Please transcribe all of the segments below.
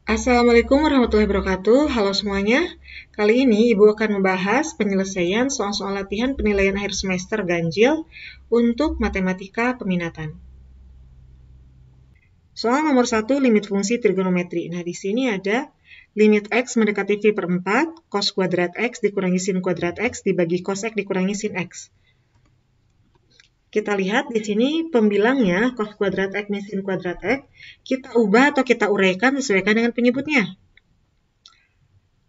Assalamualaikum warahmatullahi wabarakatuh. Halo semuanya. Kali ini Ibu akan membahas penyelesaian soal-soal latihan penilaian akhir semester ganjil untuk matematika peminatan. Soal nomor 1, limit fungsi trigonometri. Nah, di sini ada limit X mendekati V per 4, cos kuadrat X dikurangi sin kuadrat X dibagi cos X dikurangi sin X. Kita lihat di sini pembilangnya cos kuadrat X min sin kuadrat X, kita ubah atau kita uraikan sesuaikan dengan penyebutnya.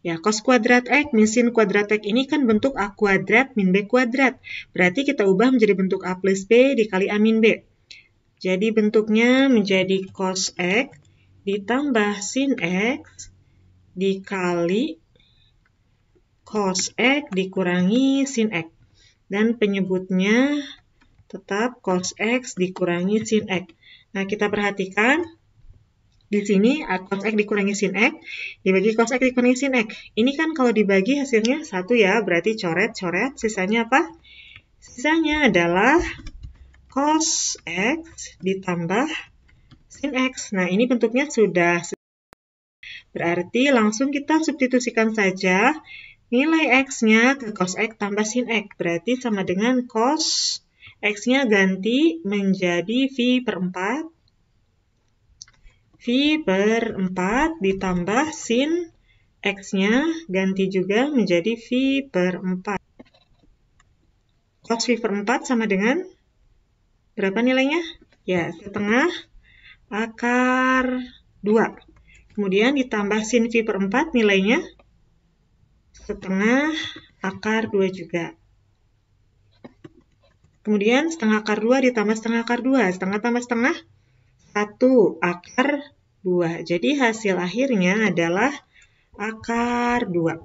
Ya, cos kuadrat X min sin kuadrat X ini kan bentuk A kuadrat min B kuadrat. Berarti kita ubah menjadi bentuk A plus B dikali A min B. Jadi bentuknya menjadi cos X ditambah sin X dikali cos X dikurangi sin X. Dan penyebutnya tetap cos X dikurangi sin X. Nah, kita perhatikan di sini cos X dikurangi sin X dibagi cos X dikurangi sin X. Ini kan kalau dibagi hasilnya 1 ya, berarti coret-coret. Sisanya apa? Sisanya adalah cos X ditambah sin X. Nah, ini bentuknya sudah. Berarti langsung kita substitusikan saja nilai X-nya ke cos X tambah sin X. Berarti sama dengan cos X-nya ganti menjadi V per 4. V per 4 ditambah sin X-nya ganti juga menjadi V per 4. Cos V per 4 sama dengan berapa nilainya? Ya, setengah akar 2. Kemudian ditambah sin V per 4 nilainya setengah akar 2 juga. Kemudian setengah akar 2 ditambah setengah akar 2. Setengah tambah setengah 1 akar 2. Jadi hasil akhirnya adalah akar 2.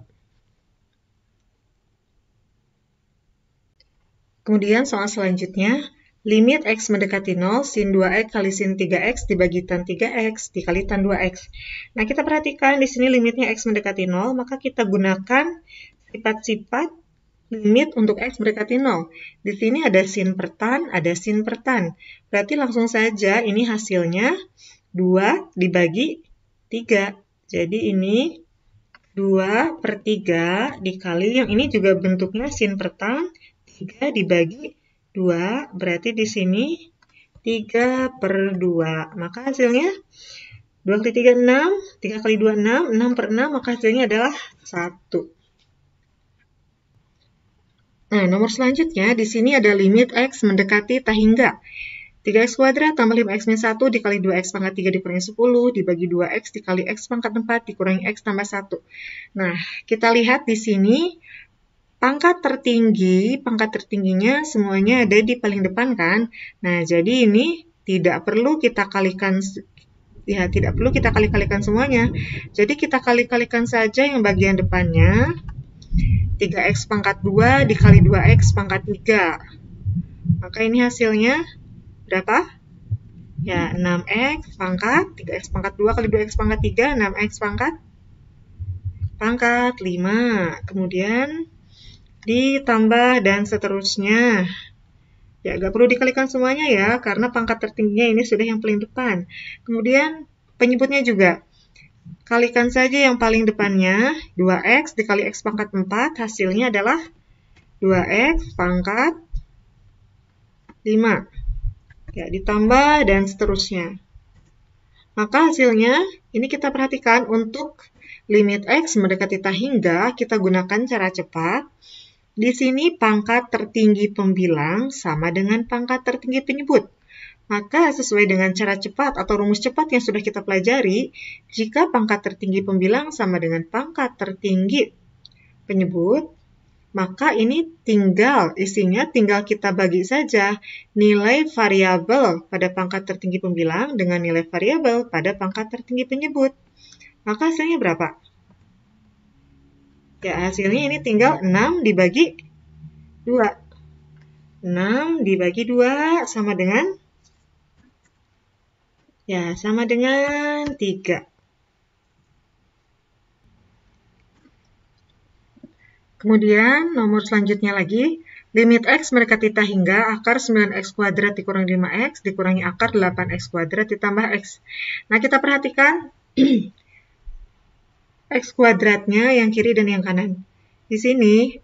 Kemudian soal selanjutnya, limit X mendekati 0, sin 2X kali sin 3X dibagi tan 3X dikali tan 2X. Nah, kita perhatikan di sini limitnya X mendekati 0, maka kita gunakan sifat-sifat limit untuk X mendekati 0. Di sini ada sin per tan, ada sin per tan. Berarti langsung saja ini hasilnya 2 dibagi 3. Jadi ini 2 per 3 dikali, yang ini juga bentuknya sin per tan, 3 dibagi 2. Berarti di sini 3 per 2. Maka hasilnya 2 kali 3, 6. 3 kali 2, 6. 6 per 6, maka hasilnya adalah 1. Nah, nomor selanjutnya, di sini ada limit X mendekati tak hingga. 3X kuadrat tambah 5X min 1 dikali 2X pangkat 3 dikurangi 10 dibagi 2X dikali X pangkat 4 dikurangi X tambah 1. Nah, kita lihat di sini pangkat tertingginya semuanya ada di paling depan kan. Nah, jadi ini tidak perlu kita kalikan, ya tidak perlu kita kali-kalikan semuanya. Jadi kita kali-kalikan saja yang bagian depannya. 3X pangkat 2 dikali 2X pangkat 3. Maka ini hasilnya berapa? Ya, 6X pangkat 3X pangkat 2 kali 2X pangkat 3, 6X pangkat 5. Kemudian ditambah dan seterusnya. Ya, nggak perlu dikalikan semuanya ya, karena pangkat tertingginya ini sudah yang paling depan. Kemudian penyebutnya juga. Kalikan saja yang paling depannya, 2X dikali X pangkat 4, hasilnya adalah 2X pangkat 5. Ya, ditambah dan seterusnya. Maka hasilnya, ini kita perhatikan untuk limit X mendekati tak hingga, kita gunakan cara cepat. Di sini pangkat tertinggi pembilang sama dengan pangkat tertinggi penyebut. Maka sesuai dengan cara cepat atau rumus cepat yang sudah kita pelajari, jika pangkat tertinggi pembilang sama dengan pangkat tertinggi penyebut, maka ini isinya tinggal kita bagi saja nilai variabel pada pangkat tertinggi pembilang dengan nilai variabel pada pangkat tertinggi penyebut. Maka hasilnya berapa? Ya, hasilnya ini tinggal 6 dibagi 2. 6 dibagi 2 sama dengan sama dengan 3. Kemudian nomor selanjutnya lagi, limit X mendekati tak hingga akar 9X kuadrat dikurangi 5X dikurangi akar 8X kuadrat ditambah X. Nah, kita perhatikan X kuadratnya yang kiri dan yang kanan. Di sini,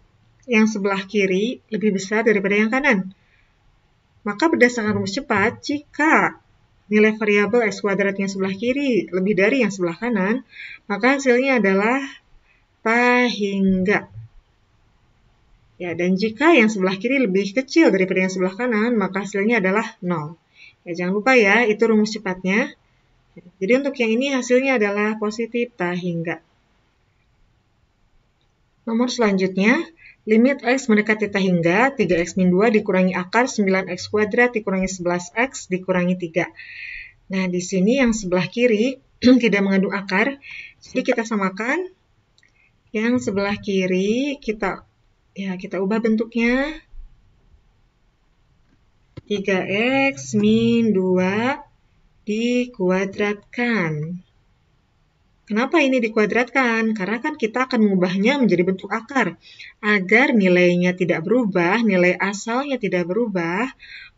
yang sebelah kiri lebih besar daripada yang kanan. Maka berdasarkan rumus cepat, jika nilai variabel X kuadratnya sebelah kiri lebih dari yang sebelah kanan, maka hasilnya adalah pahingga. Ya, dan jika yang sebelah kiri lebih kecil daripada yang sebelah kanan, maka hasilnya adalah 0. Ya, jangan lupa ya, itu rumus cepatnya. Jadi untuk yang ini hasilnya adalah positif pahingga. Nomor selanjutnya, limit X mendekati pahingga 3X min 2 dikurangi akar 9X kuadrat dikurangi 11X dikurangi 3. Nah, di sini yang sebelah kiri tidak mengandung akar, jadi kita samakan. Yang sebelah kiri kita ubah bentuknya 3X min 2 dikuadratkan. Kenapa ini dikuadratkan? Karena kan kita akan mengubahnya menjadi bentuk akar. Agar nilainya tidak berubah, nilai asalnya tidak berubah,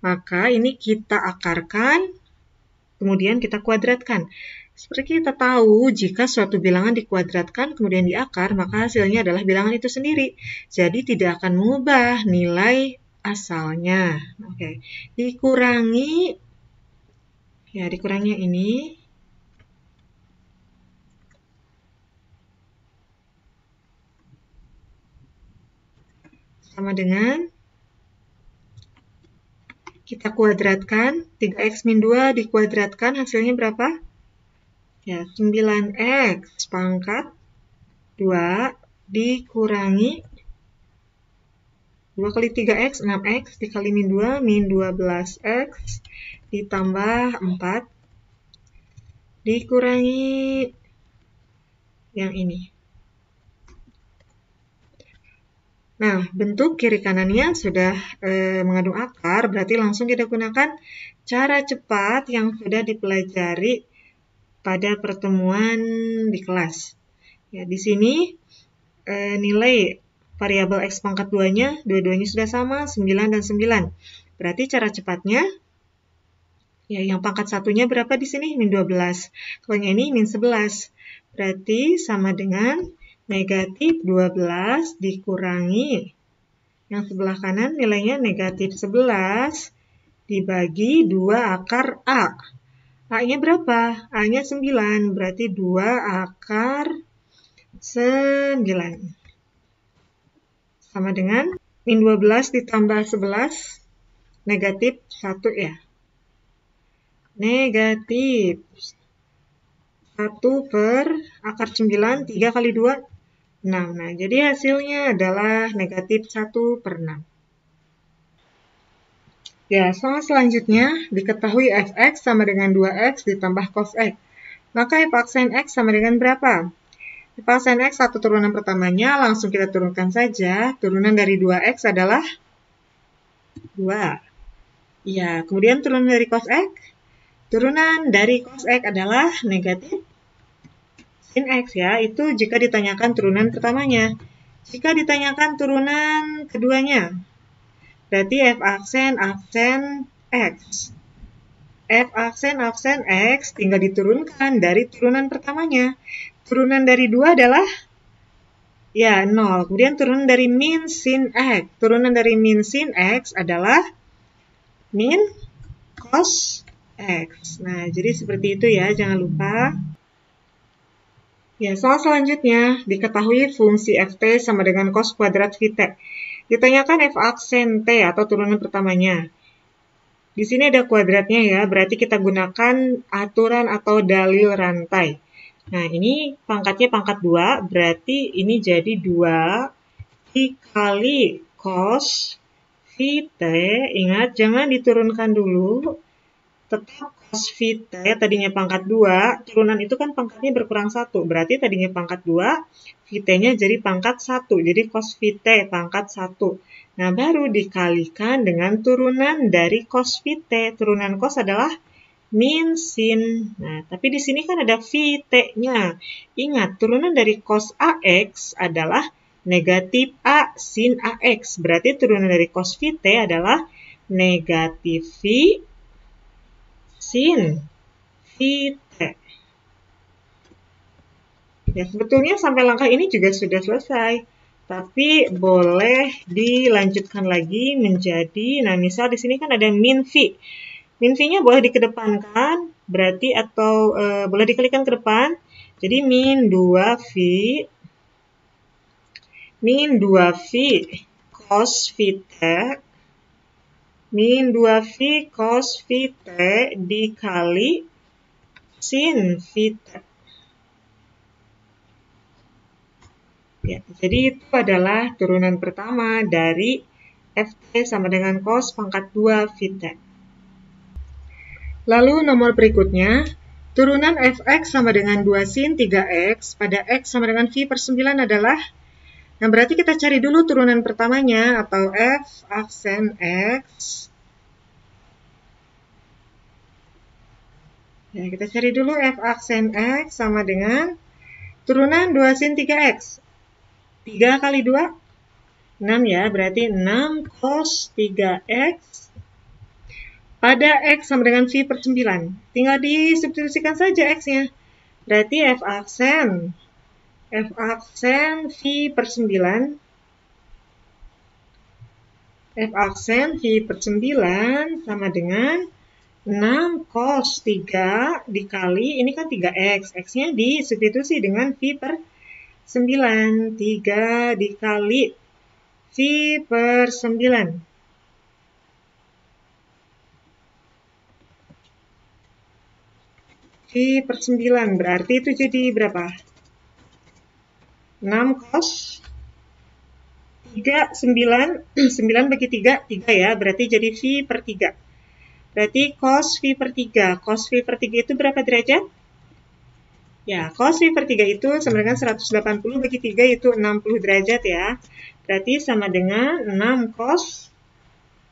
maka ini kita akarkan, kemudian kita kuadratkan. Seperti kita tahu, jika suatu bilangan dikuadratkan kemudian diakar, maka hasilnya adalah bilangan itu sendiri. Jadi tidak akan mengubah nilai asalnya. Oke. Dikurangi ini. Sama dengan kita kuadratkan, 3X min 2 dikuadratkan, hasilnya berapa? Ya, 9X pangkat 2 dikurangi 2 kali 3X, 6X, dikali min 2, min 12X, ditambah 4, dikurangi yang ini. Nah, bentuk kiri kanannya sudah mengandung akar, berarti langsung kita gunakan cara cepat yang sudah dipelajari pada pertemuan di kelas. Ya, di sini nilai variabel X pangkat 2-nya, dua-duanya sudah sama, 9 dan 9. Berarti cara cepatnya, ya yang pangkat satunya berapa di sini? Min 12. Kalau yang ini min 11. Berarti sama dengan negatif 12 dikurangi yang sebelah kanan nilainya negatif 11 dibagi 2 akar A. A-nya berapa? A-nya 9, berarti 2 akar 9. Sama dengan min 12 ditambah 11, negatif 1 ya. Negatif 1 per akar 9, 3 kali 2, 6. Nah, jadi hasilnya adalah negatif 1 per 6. Ya, soal selanjutnya, diketahui fx sama dengan 2x ditambah cos x. Maka f aksen x sama dengan berapa? F aksen x satu turunan pertamanya, langsung kita turunkan saja. Turunan dari 2x adalah 2. Ya, kemudian turunan dari cos x? Turunan dari cos x adalah negatif sin X ya, itu jika ditanyakan turunan pertamanya. Jika ditanyakan turunan keduanya, berarti F aksen X. F aksen X tinggal diturunkan dari turunan pertamanya. Turunan dari 2 adalah ya 0. Kemudian turunan dari min sin X. Turunan dari min sin X adalah min cos X. Nah, jadi seperti itu ya, jangan lupa. Ya, soal selanjutnya, diketahui fungsi ft sama dengan cos kuadrat vt. Ditanyakan f aksen t atau turunan pertamanya. Di sini ada kuadratnya ya, berarti kita gunakan aturan atau dalil rantai. Nah, ini pangkatnya pangkat 2, berarti ini jadi 2 dikali cos vt. Ingat, jangan diturunkan dulu. Tetap cos vt tadinya pangkat 2, turunan itu kan pangkatnya berkurang 1. Berarti tadinya pangkat 2, vt-nya jadi pangkat 1. Jadi cos vt pangkat 1. Nah, baru dikalikan dengan turunan dari cos vt. Turunan cos adalah min sin. Nah, tapi di sini kan ada vt-nya. Ingat, turunan dari cos ax adalah negatif a sin ax. Berarti turunan dari cos vt adalah negatif v sin vt. Ya, sebetulnya sampai langkah ini juga sudah selesai. Tapi boleh dilanjutkan lagi menjadi, nah misal di sini kan ada min V. Min V-nya boleh dikedepankan, berarti atau boleh dikalikan ke depan. Jadi min 2V cos VT min 2V cos VT dikali sin VT. Ya, jadi itu adalah turunan pertama dari FT sama dengan cos pangkat 2 VT. Lalu nomor berikutnya, turunan Fx sama dengan 2 sin 3x pada x sama dengan V per 9 adalah, nah berarti kita cari dulu turunan pertamanya atau F aksen x. Ya, kita cari dulu F aksen x sama dengan turunan 2 sin 3x. 3 kali 2, 6 ya, berarti 6 cos 3x pada x sama dengan V per 9. Tinggal disubstitusikan saja x-nya. Berarti F aksen V per 9. F aksen V per 9 sama dengan 6 cos 3 dikali, ini kan 3x. X-nya disubstitusi dengan V per 9. 3 dikali V per 9. V per 9 berarti itu jadi berapa? 6 cos 3, 9, 9 bagi 3, 3 ya, berarti jadi V per 3. Berarti cos V per 3. Cos V per 3 itu berapa derajat? Ya, cos V per 3 itu sama dengan 180 bagi 3 itu 60 derajat ya. Berarti sama dengan 6 cos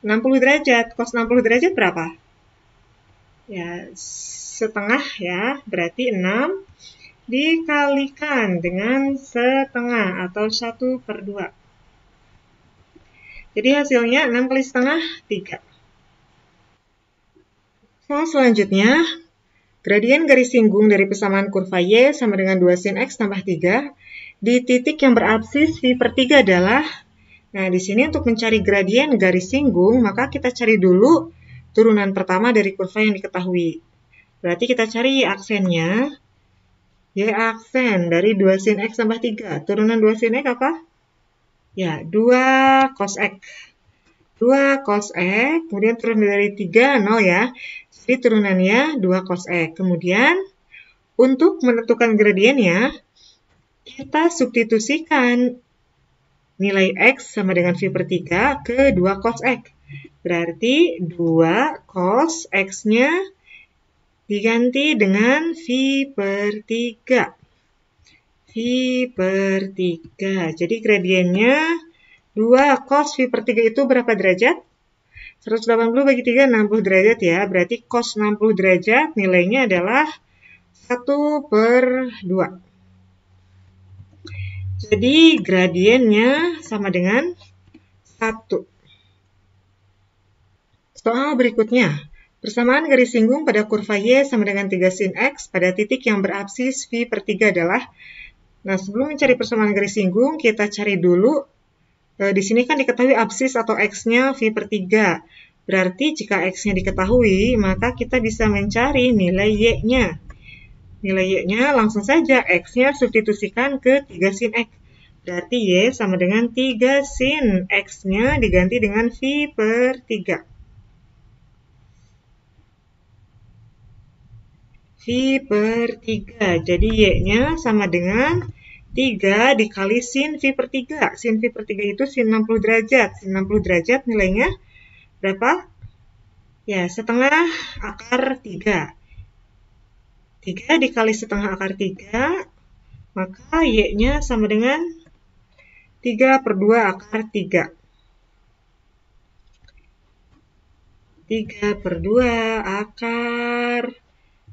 60 derajat. Cos 60 derajat berapa? Ya, setengah ya. Berarti 6 dikalikan dengan setengah atau 1 per 2. Jadi hasilnya 6 kali setengah, 3. Soal selanjutnya, gradien garis singgung dari persamaan kurva Y sama dengan 2 sin X tambah 3 di titik yang berabsis V per 3 adalah, nah di sini untuk mencari gradien garis singgung, maka kita cari dulu turunan pertama dari kurva yang diketahui. Berarti kita cari Y aksennya. Y aksen dari 2 sin X tambah 3. Turunan 2 sin X apa? Ya, 2 cos X. 2 cos X, kemudian turun dari 3, 0 ya. Jadi turunannya 2 cos X. Kemudian, untuk menentukan gradiennya, kita substitusikan nilai X sama dengan V per 3 ke 2 cos X. Berarti 2 cos X-nya diganti dengan V per 3. V per 3. Jadi gradiennya 2 cos V per 3 itu berapa derajat? 180 bagi 3, 60 derajat ya. Berarti cos 60 derajat nilainya adalah 1 per 2. Jadi gradiennya sama dengan 1. Soal berikutnya. Persamaan garis singgung pada kurva Y sama dengan 3 sin X pada titik yang berabsis V per 3 adalah, nah sebelum mencari persamaan garis singgung, kita cari dulu, di sini kan diketahui absis atau X-nya V per 3. Berarti jika X-nya diketahui, maka kita bisa mencari nilai Y-nya. Nilai Y-nya langsung saja X-nya substitusikan ke 3 sin X. Berarti Y sama dengan 3 sin X-nya diganti dengan V per 3. V per 3. Jadi Y-nya sama dengan 3 dikali sin V per 3. Sin V per 3 itu sin 60 derajat. Sin 60 derajat nilainya berapa? Ya, setengah akar 3. 3 dikali setengah akar 3, maka Y-nya sama dengan 3 per 2 akar 3. 3 per 2 akar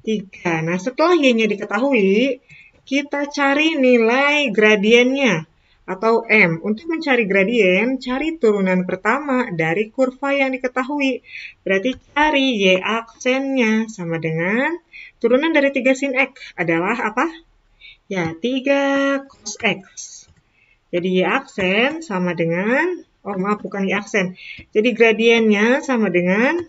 3. Nah, setelah Y-nya diketahui, kita cari nilai gradiennya atau M. Untuk mencari gradien, cari turunan pertama dari kurva yang diketahui. Berarti cari Y aksennya sama dengan turunan dari 3 sin X adalah apa? Ya, 3 cos X. Jadi Y aksen sama dengan, maaf bukan Y aksen. Jadi gradiennya sama dengan,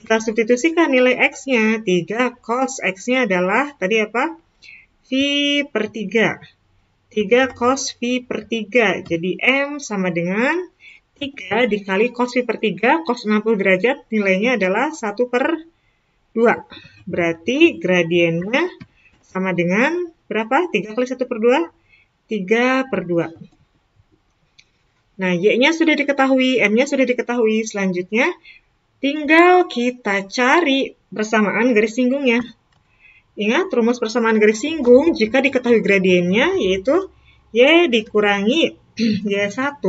kita substitusikan nilai X-nya. 3 cos X-nya adalah, tadi apa? V per 3. 3 cos V per 3. Jadi M sama dengan 3 dikali cos V per 3, cos 60 derajat, nilainya adalah 1 per 2. Berarti gradiennya sama dengan berapa? 3 kali 1 per 2? 3 per 2. Nah, Y-nya sudah diketahui, M-nya sudah diketahui. Selanjutnya, tinggal kita cari persamaan garis singgungnya. Ingat, rumus persamaan garis singgung jika diketahui gradiennya, yaitu Y dikurangi Y1.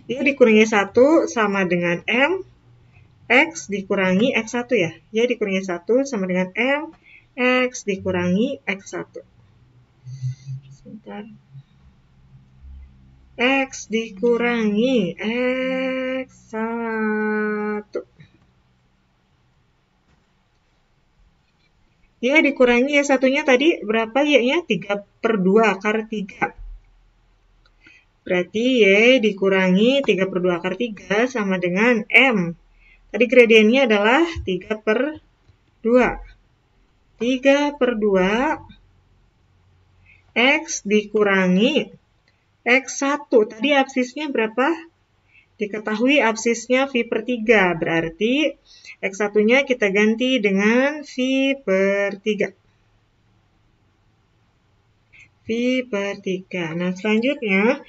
Y dikurangi Y1 sama dengan M. X dikurangi X1 ya. Y dikurangi Y1 sama dengan M. X dikurangi X1. Sebentar. X dikurangi X1. Y dikurangi Y1-nya tadi berapa Y-nya? 3 per 2 akar 3. Berarti Y dikurangi 3 per 2 akar 3 sama dengan M. Tadi gradiennya adalah 3 per 2. 3 per 2 X dikurangi X1. Tadi absisnya berapa? Diketahui absisnya V per 3. Berarti X1-nya kita ganti dengan V per 3. V per 3. Nah, selanjutnya,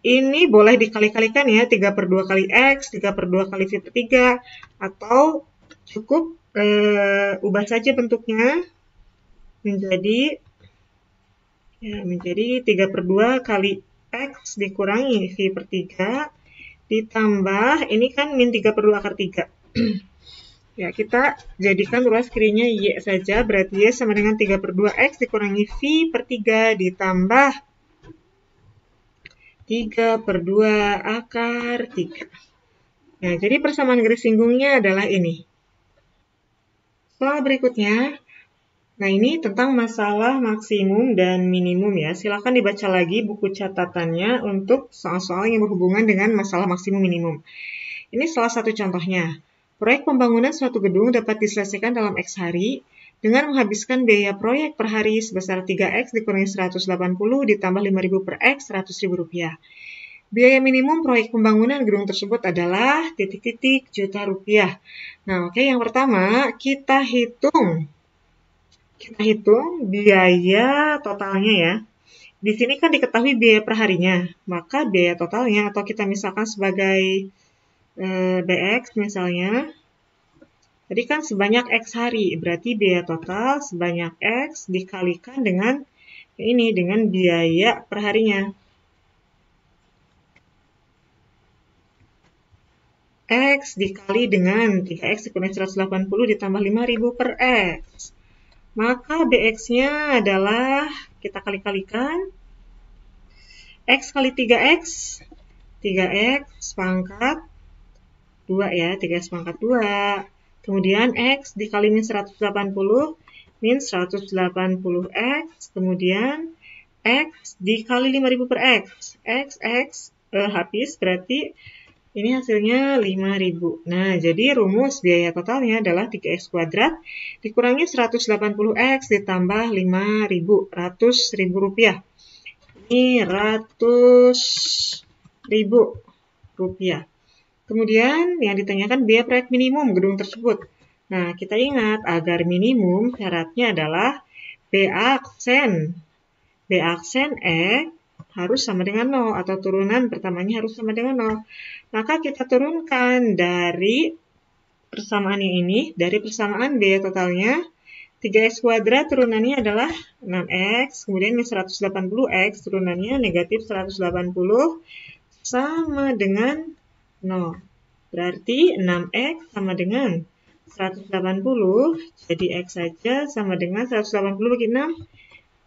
ini boleh dikali-kalikan ya. 3 per 2 kali X, 3 per 2 kali V per 3. Atau cukup ubah saja bentuknya menjadi 3 per 2 kali X dikurangi V per 3 ditambah, ini kan min 3 per 2 akar 3. Ya, kita jadikan ruas kirinya Y saja, berarti Y sama dengan 3 per 2 X dikurangi V per 3 ditambah 3 per 2 akar 3. Nah, jadi persamaan garis singgungnya adalah ini. Soal berikutnya, nah ini tentang masalah maksimum dan minimum ya. Silakan dibaca lagi buku catatannya untuk soal-soal yang berhubungan dengan masalah maksimum minimum. Ini salah satu contohnya. Proyek pembangunan suatu gedung dapat diselesaikan dalam X hari dengan menghabiskan biaya proyek per hari sebesar 3X dikurangi 180 ditambah 5.000 per X, Rp100.000. Biaya minimum proyek pembangunan gedung tersebut adalah titik-titik juta rupiah. Nah, oke, yang pertama kita hitung biaya totalnya ya. Di sini kan diketahui biaya per harinya, maka biaya totalnya atau kita misalkan sebagai BX misalnya, tadi kan sebanyak X hari, berarti biaya total sebanyak X dikalikan dengan ini, dengan biaya per harinya. X dikali dengan 3X dikurangi 180 ditambah 5.000 per X. Maka BX-nya adalah, kita kali-kalikan, X kali 3X, 3X pangkat 2 ya, 3X pangkat 2. Kemudian X dikali min 180, min 180X. Kemudian X dikali 5.000 per X. X habis, berarti ini hasilnya 5.000. Nah, jadi rumus biaya totalnya adalah 3X kuadrat dikurangi 180X ditambah 5.000, Rp100.000. Ini Rp100.000. Kemudian yang ditanyakan biaya proyek minimum gedung tersebut. Nah, kita ingat agar minimum syaratnya adalah B aksen E harus sama dengan 0 atau turunan pertamanya harus sama dengan 0. Maka kita turunkan dari persamaan yang ini, dari persamaan biaya totalnya, 3X kuadrat turunannya adalah 6X, kemudian min 180X turunannya negatif 180 sama dengan 0. Berarti 6X sama dengan 180, jadi X saja sama dengan 180 bagi 6,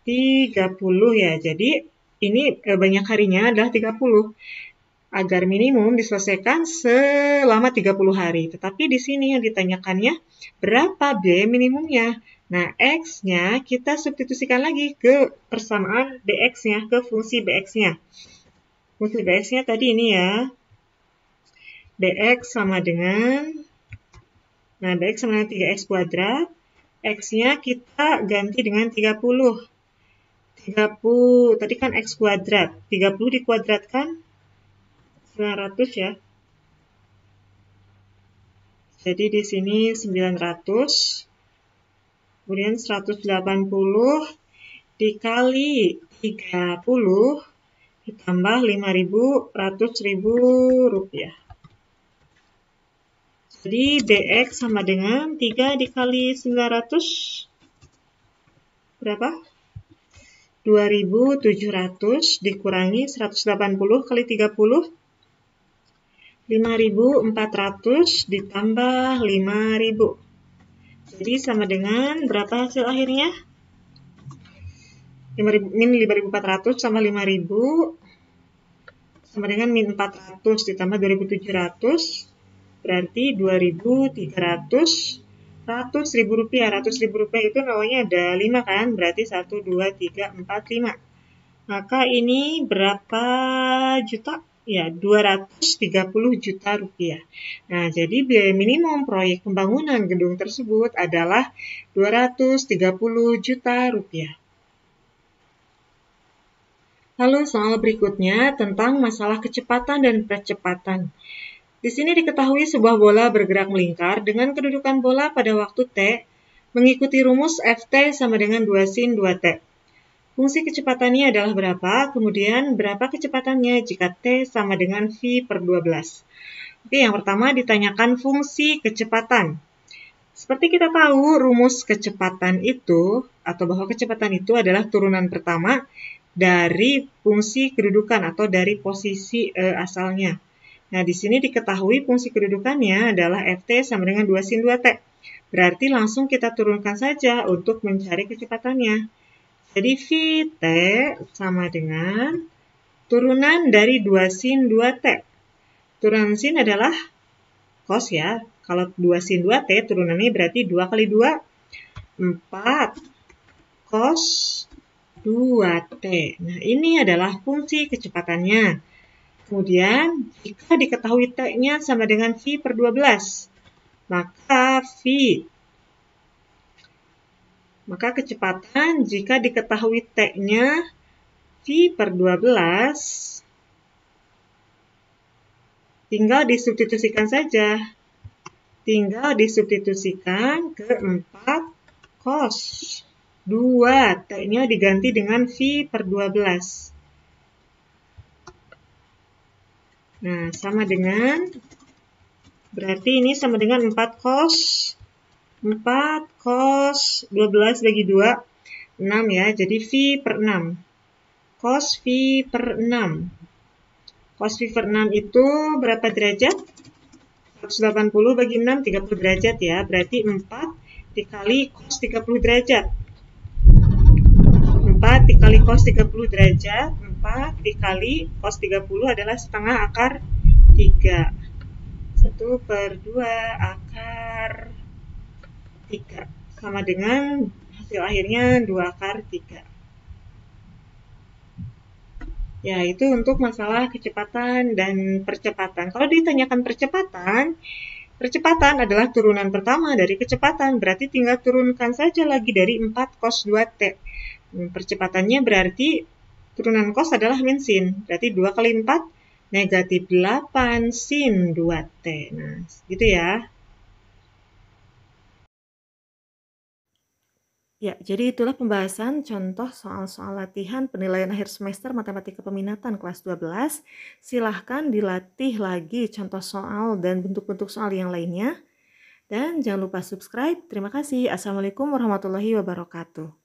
30 ya. Jadi ini banyak harinya adalah 30. Agar minimum diselesaikan selama 30 hari. Tetapi di sini yang ditanyakannya berapa biaya minimumnya? Nah, X-nya kita substitusikan lagi ke persamaan BX-nya, ke fungsi BX-nya. Fungsi BX-nya tadi ini ya. BX sama dengan, nah BX sama dengan 3X kuadrat. X-nya kita ganti dengan 30. 30, tadi kan X kuadrat. 30 dikuadratkan 900 ya. Jadi di sini 900. Kemudian 180 dikali 30 ditambah 5.000, 100.000 rupiah. Jadi BX sama dengan 3 dikali 900 berapa? 2.700 dikurangi 180 kali 30, 5.400 ditambah 5.000. Jadi sama dengan berapa hasil akhirnya? 5.400 sama 5.000 sama dengan min 400 ditambah 2.700 berarti 2.300. 100.000 rupiah. 100.000 rupiah itu nolnya ada 5 kan? Berarti 1, 2, 3, 4, 5. Maka ini berapa juta? Ya, 230 juta rupiah. Nah, jadi biaya minimum proyek pembangunan gedung tersebut adalah 230 juta rupiah. Lalu soal berikutnya tentang masalah kecepatan dan percepatan. Di sini diketahui sebuah bola bergerak melingkar dengan kedudukan bola pada waktu T mengikuti rumus Ft sama dengan 2 sin 2T. Fungsi kecepatannya adalah berapa, kemudian berapa kecepatannya jika T sama dengan V per 12. Oke, yang pertama ditanyakan fungsi kecepatan. Seperti kita tahu, rumus kecepatan itu, atau bahwa kecepatan itu adalah turunan pertama dari fungsi kedudukan atau dari posisi asalnya. Nah, di sini diketahui fungsi kedudukannya adalah Ft sama dengan 2 sin 2T. Berarti langsung kita turunkan saja untuk mencari kecepatannya. Jadi Vt sama dengan turunan dari 2 sin 2T. Turunan sin adalah cos ya. Kalau 2 sin 2T turunannya berarti 2 kali 2, 4 cos 2T. Nah, ini adalah fungsi kecepatannya. Kemudian, jika diketahui T-nya sama dengan V per 12, maka kecepatan jika diketahui T-nya V per 12, tinggal disubstitusikan saja. Tinggal disubstitusikan ke 4 cos 2. T-nya diganti dengan V per 12. Nah, sama dengan, berarti ini sama dengan 4 cos 12 bagi 2, 6 ya. Jadi V per 6. Cos V per 6. Cos V per 6 itu berapa derajat? 180 bagi 6, 30 derajat ya. Berarti 4 dikali cos 30 derajat. 4 dikali cos 30 derajat. 4 dikali cos 30 adalah setengah akar 3. 1 per 2 akar 3. Sama dengan hasil akhirnya 2 akar 3. Ya, itu untuk masalah kecepatan dan percepatan. Kalau ditanyakan percepatan adalah turunan pertama dari kecepatan. Berarti tinggal turunkan saja lagi dari 4 cos 2T. Percepatannya berarti turunan cos adalah min sin. Berarti 2 kali 4 negatif 8 sin 2T. Nah, gitu ya. Ya, jadi itulah pembahasan contoh soal-soal latihan penilaian akhir semester Matematika Peminatan kelas 12. Silahkan dilatih lagi contoh soal dan bentuk-bentuk soal yang lainnya. Dan jangan lupa subscribe. Terima kasih. Assalamualaikum warahmatullahi wabarakatuh.